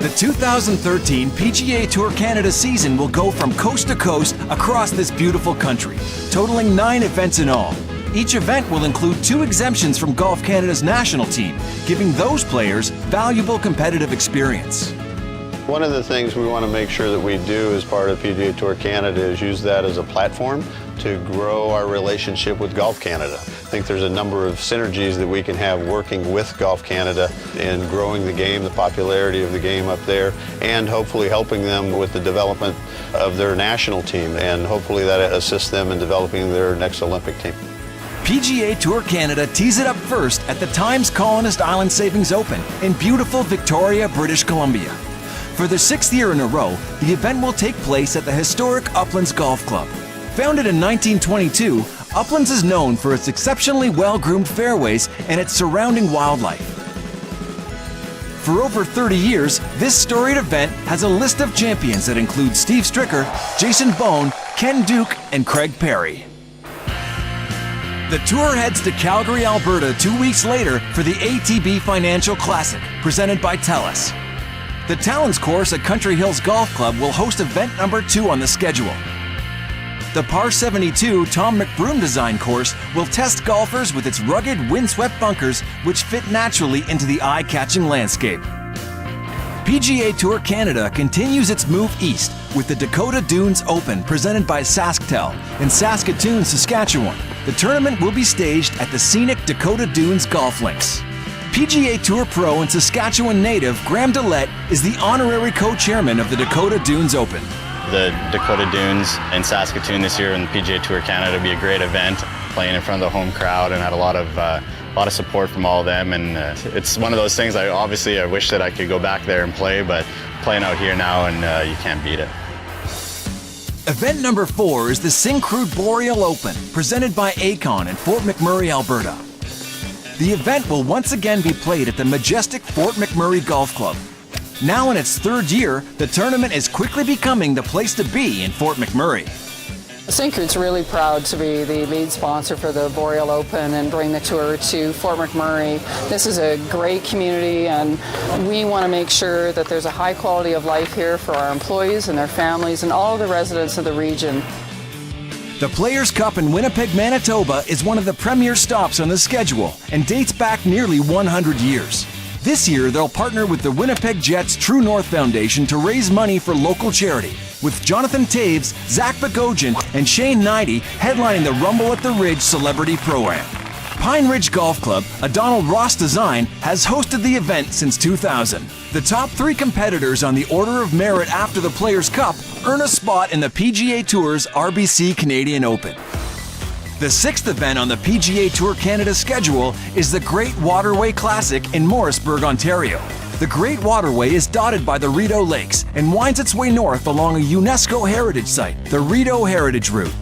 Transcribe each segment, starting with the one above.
The 2013 PGA Tour Canada season will go from coast to coast across this beautiful country, totaling 9 events in all. Each event will include 2 exemptions from Golf Canada's national team, giving those players valuable competitive experience. One of the things we want to make sure that we do as part of PGA Tour Canada is use that as a platform to grow our relationship with Golf Canada. I think there's a number of synergies that we can have working with Golf Canada in growing the game, the popularity of the game up there, and hopefully helping them with the development of their national team, and hopefully that assists them in developing their next Olympic team. PGA Tour Canada tees it up first at the Times Colonist Island Savings Open in beautiful Victoria, British Columbia. For the 6th year in a row, the event will take place at the historic Uplands Golf Club. Founded in 1922, Uplands is known for its exceptionally well-groomed fairways and its surrounding wildlife. For over 30 years, this storied event has a list of champions that includes Steve Stricker, Jason Bone, Ken Duke, and Craig Perry. The tour heads to Calgary, Alberta 2 weeks later for the ATB Financial Classic, presented by TELUS. The Talons course at Country Hills Golf Club will host event number 2 on the schedule. The Par 72 Tom McBroom design course will test golfers with its rugged, windswept bunkers, which fit naturally into the eye-catching landscape. PGA Tour Canada continues its move east with the Dakota Dunes Open presented by SaskTel in Saskatoon, Saskatchewan. The tournament will be staged at the scenic Dakota Dunes Golf Links. PGA Tour Pro and Saskatchewan native Graham Dillette is the honorary co-chairman of the Dakota Dunes Open. The Dakota Dunes in Saskatoon this year and PGA Tour Canada will be a great event, playing in front of the home crowd, and had a lot of support from all of them. And it's one of those things. I wish that I could go back there and play, but playing out here now, and you can't beat it. Event number 4 is the Syncrude Boreal Open, presented by Acon in Fort McMurray, Alberta. The event will once again be played at the majestic Fort McMurray Golf Club. Now in its 3rd year, the tournament is quickly becoming the place to be in Fort McMurray. Syncrude's really proud to be the lead sponsor for the Boreal Open and bring the tour to Fort McMurray. This is a great community, and we want to make sure that there's a high quality of life here for our employees and their families and all of the residents of the region. The Players' Cup in Winnipeg, Manitoba is one of the premier stops on the schedule and dates back nearly 100 years. This year, they'll partner with the Winnipeg Jets True North Foundation to raise money for local charity, with Jonathan Taves, Zach Bogosian, and Shane Neidy headlining the Rumble at the Ridge Celebrity Pro-Am. Pine Ridge Golf Club, a Donald Ross design, has hosted the event since 2000. The top 3 competitors on the Order of Merit after the Players' Cup earn a spot in the PGA Tour's RBC Canadian Open. The 6th event on the PGA Tour Canada schedule is the Great Waterway Classic in Morrisburg, Ontario. The Great Waterway is dotted by the Rideau Lakes and winds its way north along a UNESCO heritage site, the Rideau Heritage Route.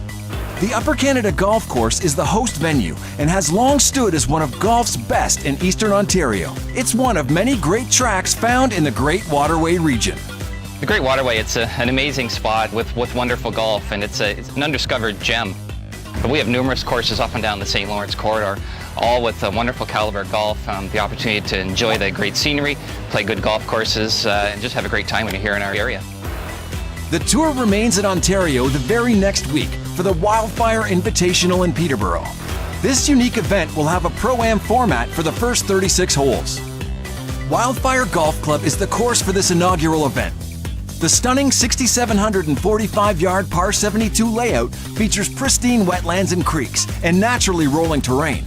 The Upper Canada Golf Course is the host venue and has long stood as one of golf's best in Eastern Ontario. It's one of many great tracks found in the Great Waterway region. The Great Waterway, it's an amazing spot with wonderful golf, and it's an undiscovered gem. But we have numerous courses up and down the St. Lawrence corridor, all with a wonderful caliber golf, the opportunity to enjoy the great scenery, play good golf courses, and just have a great time when you're here in our area. The tour remains in Ontario the very next week for the Wildfire Invitational in Peterborough. This unique event will have a Pro-Am format for the first 36 holes. Wildfire Golf Club is the course for this inaugural event. The stunning 6,745-yard Par 72 layout features pristine wetlands and creeks and naturally rolling terrain.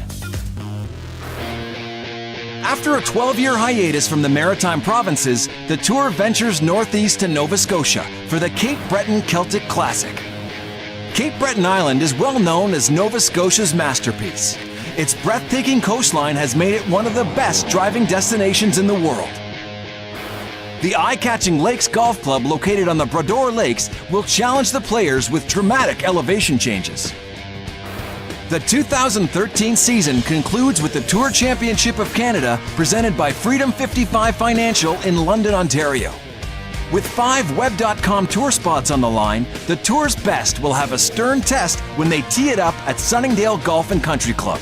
After a 12-year hiatus from the Maritime Provinces, the tour ventures northeast to Nova Scotia for the Cape Breton Celtic Classic. Cape Breton Island is well known as Nova Scotia's masterpiece. Its breathtaking coastline has made it one of the best driving destinations in the world. The eye-catching Lakes Golf Club, located on the Brador Lakes, will challenge the players with dramatic elevation changes. The 2013 season concludes with the Tour Championship of Canada, presented by Freedom 55 Financial in London, Ontario. With 5 Web.com tour spots on the line, the Tour's best will have a stern test when they tee it up at Sunningdale Golf and Country Club.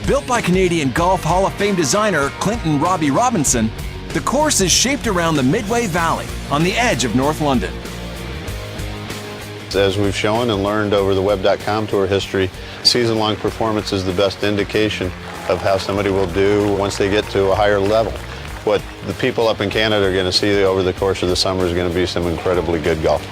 Built by Canadian Golf Hall of Fame designer Clinton Robbie Robinson, The course is shaped around the Midway Valley on the edge of North London. As we've shown and learned over the Web.com Tour history, season-long performance is the best indication of how somebody will do once they get to a higher level. What the people up in Canada are going to see over the course of the summer is going to be some incredibly good golf.